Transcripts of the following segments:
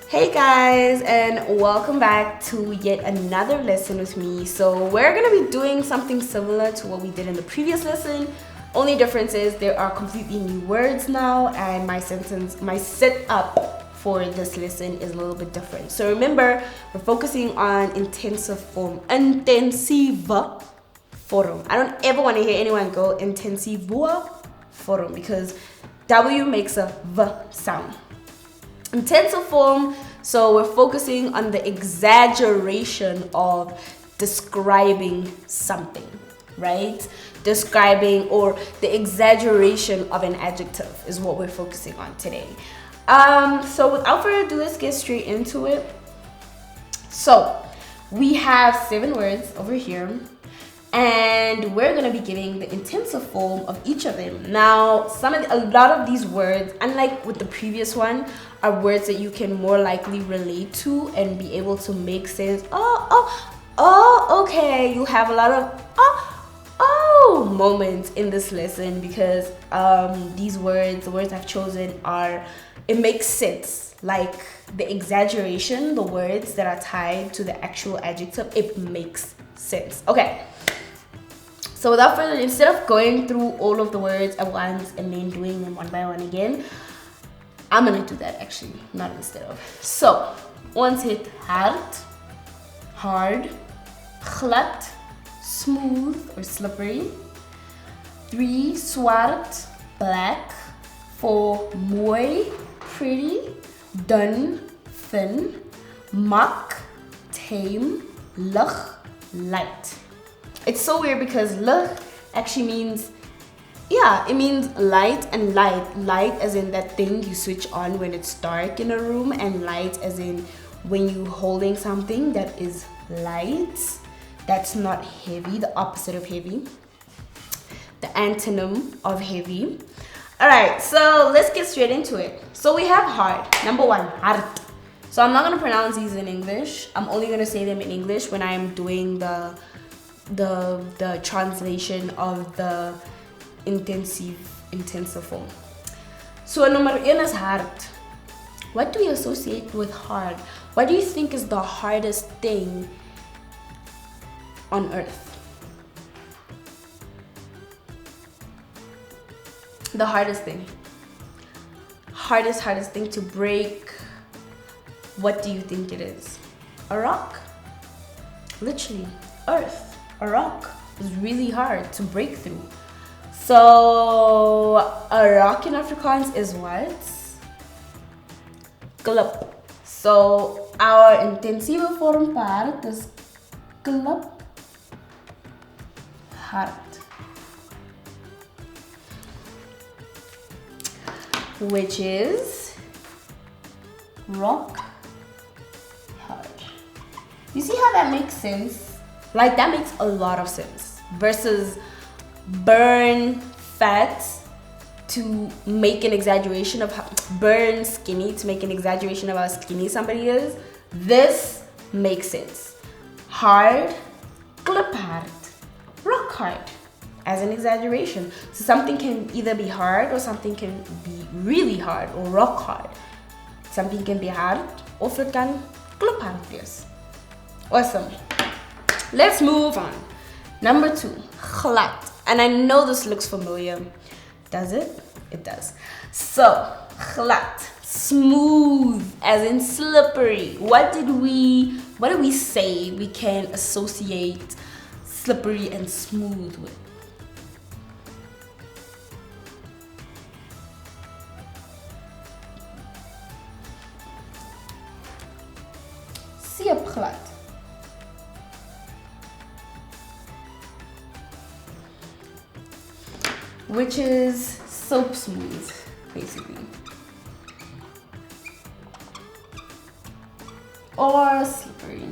Hey guys, and welcome back to yet another lesson with me. So we're going to be doing something similar to what we did in the previous lesson. Only difference is there are completely new words now, and my setup for this lesson is a little bit different. So remember, we're focusing on intensive form, intensieve vorm. I don't ever want to hear anyone go intensieve vorm because W makes a V sound. Intensive form, so we're focusing on the exaggeration of describing something, right? Describing or the exaggeration of an adjective is what we're focusing on today. So without further ado, let's get straight into it. So we have 7 words over here, and we're going to be giving the intensive form of each of them. Now, a lot of these words, unlike with the previous one, are words that you can more likely relate to and be able to make sense. Okay. You'll have a lot of moments in this lesson because the words I've chosen it makes sense. Like the exaggeration, the words that are tied to the actual adjective, it makes sense. Okay. So without further ado, instead of going through all of the words at once and then doing them one by one again, I'm gonna do that actually, not instead of. So, ons het hard, glad, smooth or slippery. 3, swart, black. 4, mooi, pretty. Dun, thin. Mak, tame. Lig, light. It's so weird because lig actually means, it means light, and light as in that thing you switch on when it's dark in a room, and light as in when you're holding something that is light, that's not heavy, the opposite of heavy, the antonym of heavy. Alright, so let's get straight into it. So we have hard. Number 1, hard. So I'm not going to pronounce these in English. I'm only going to say them in English when I'm doing the translation of the intensive form. So number 1 is hard. What do we associate with hard? What do you think is the hardest thing on earth? The hardest thing. Hardest thing to break. What do you think it is? A rock. Literally, earth. A rock is really hard to break through. So a rock in Afrikaans is what? Klip. So our intensieve vorm part is klip hard. Which is rock hard. You see how that makes sense? Like that makes a lot of sense. Versus burn fat to make an exaggeration of burn skinny to make an exaggeration of how skinny somebody is. This makes sense. Hard, klip hard, rock hard as an exaggeration. So something can either be hard or something can be really hard or rock hard. Something can be hard of it kan klip hard wees. Awesome. Let's move on. Number 2, glad. And I know this looks familiar. Does it? It does. So, glad, smooth, as in slippery. What did we say we can associate slippery and smooth with? Seepglad. Which is soap smooth, basically. Or slippery.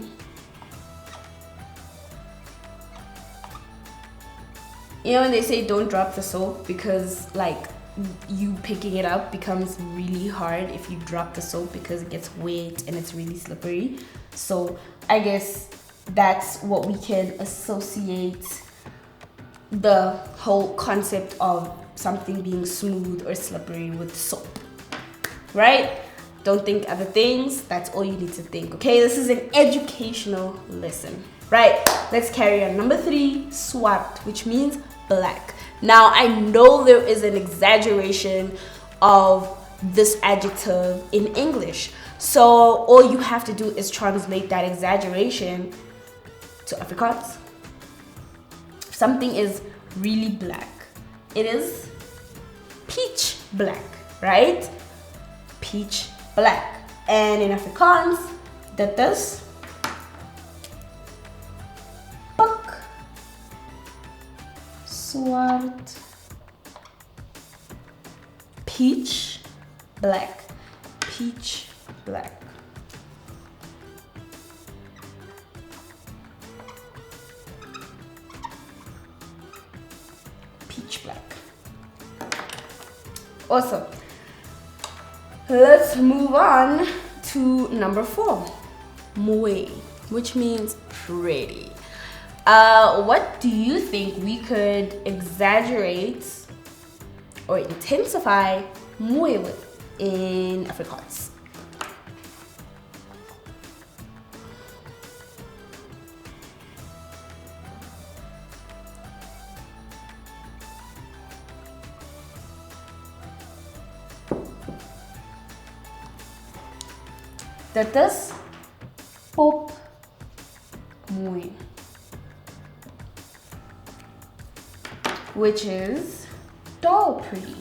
You know when they say don't drop the soap because like you picking it up becomes really hard if you drop the soap because it gets wet and it's really slippery. So I guess that's what we can associate the whole concept of something being smooth or slippery with soap, right? Don't think other things. That's all you need to think, okay? This is an educational lesson. Right, let's carry on. Number 3, swart, which means black. Now, I know there is an exaggeration of this adjective in English. So all you have to do is translate that exaggeration to Afrikaans. Something is really black. It is peach black, right? Peach black. And in Afrikaans, dit is pak swart peach black. Peach black. Peach black. Awesome. Let's move on to number 4. Mooi, which means pretty. What do you think we could exaggerate or intensify mooi with in Afrikaans? Dit is pop mooi, which is doll pretty.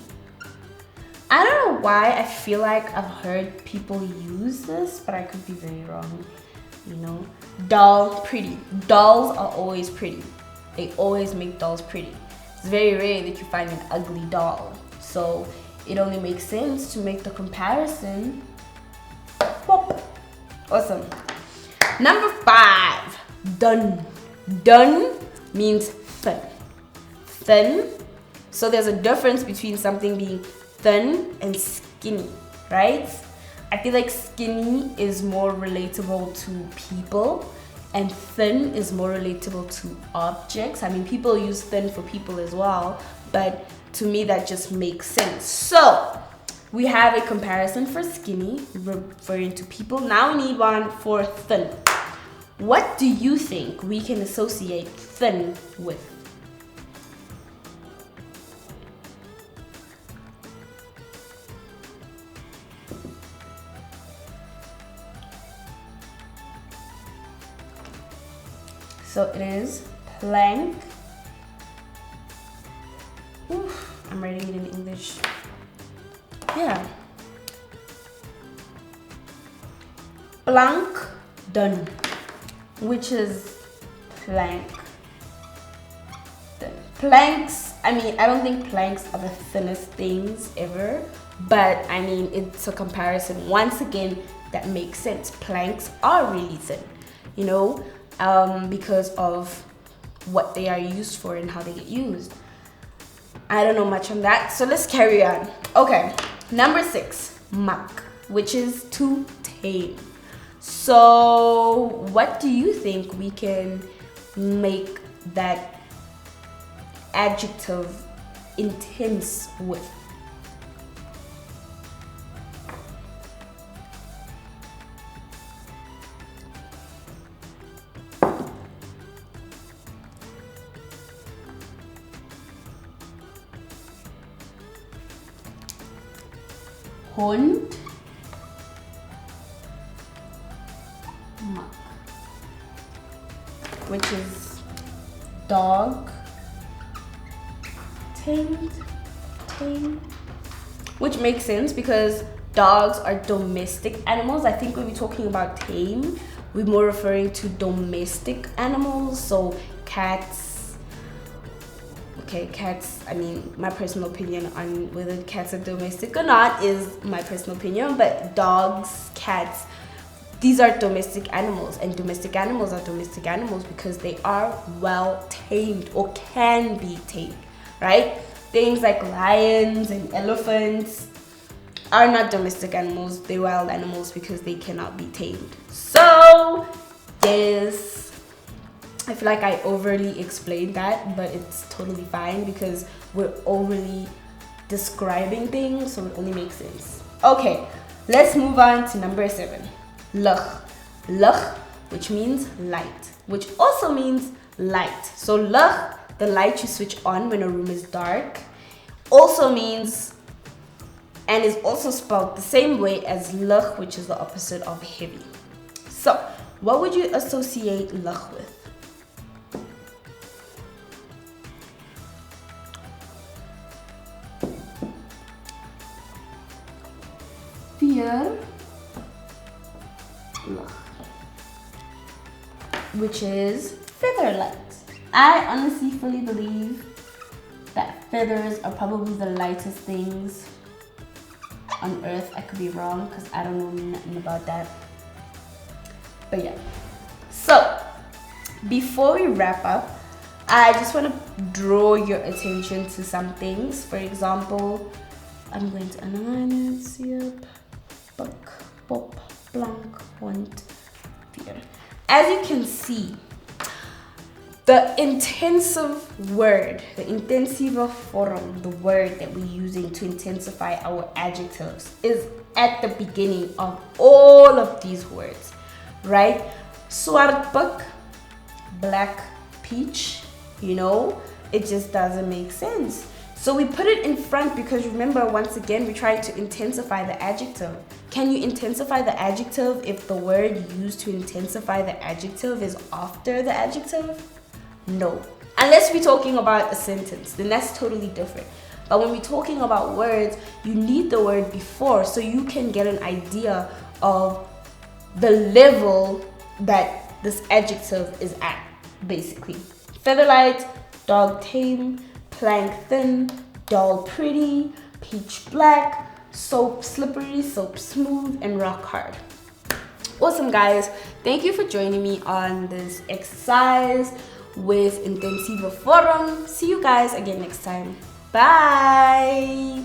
I don't know why I feel like I've heard people use this, but I could be very wrong. You know, doll pretty. Dolls are always pretty. They always make dolls pretty. It's very rare that you find an ugly doll. So it only makes sense to make the comparison. Pop. Awesome. Number 5, dun. Dun means thin. Thin. So there's a difference between something being thin and skinny, right? I feel like skinny is more relatable to people and thin is more relatable to objects. I mean, people use thin for people as well, but to me that just makes sense. So we have a comparison for skinny, referring to people. Now we need one for thin. What do you think we can associate thin with? So it is plank. Oof, I'm writing it in English. Yeah. Plank dun, which is plank dun. Planks, I mean, I don't think planks are the thinnest things ever, but I mean, it's a comparison. Once again, that makes sense. Planks are really thin, you know, because of what they are used for and how they get used. I don't know much on that, so let's carry on. Okay, number 6, mak, which is to tame. So what do you think we can make that adjective intense with? Hond, mak, which is dog, tamed, which makes sense because dogs are domestic animals. I think when we're talking about tame, we're more referring to domestic animals. So cats. Okay, cats, I mean, my personal opinion on whether cats are domestic or not is my personal opinion, but dogs, cats, these are domestic animals, and domestic animals are domestic animals because they are well tamed or can be tamed, right? Things like lions and elephants are not domestic animals, they're wild animals because they cannot be tamed. So, yes. I feel like I overly explained that, but it's totally fine because we're overly describing things, so it only makes sense. Okay, Let's move on to number 7. Lig. Lig, which means light, which also means light. So lig, the light you switch on when a room is dark, also means and is also spelled the same way as lig, which is the opposite of heavy. So what would you associate lig with? Fear, which is feather-light. I honestly fully believe that feathers are probably the lightest things on earth. I could be wrong because I don't know nothing about that. But yeah. So before we wrap up, I just want to draw your attention to some things. For example, I'm going to underline it. Siep, buk, pop, blank, want, fear. As you can see, the intensive word, the intensieve vorm, the word that we're using to intensify our adjectives, is at the beginning of all of these words, right? Swart book, black peach, you know, it just doesn't make sense. So we put it in front because remember, once again, we try to intensify the adjective. Can you intensify the adjective if the word used to intensify the adjective is after the adjective? No. Unless we're talking about a sentence, then that's totally different. But when we're talking about words, you need the word before so you can get an idea of the level that this adjective is at, basically. Featherlight, dog tame, plank thin, doll pretty, peach black, soap slippery, soap smooth, and rock hard. Awesome, guys. Thank you for joining me on this exercise with intensieve vorm. See you guys again next time. Bye.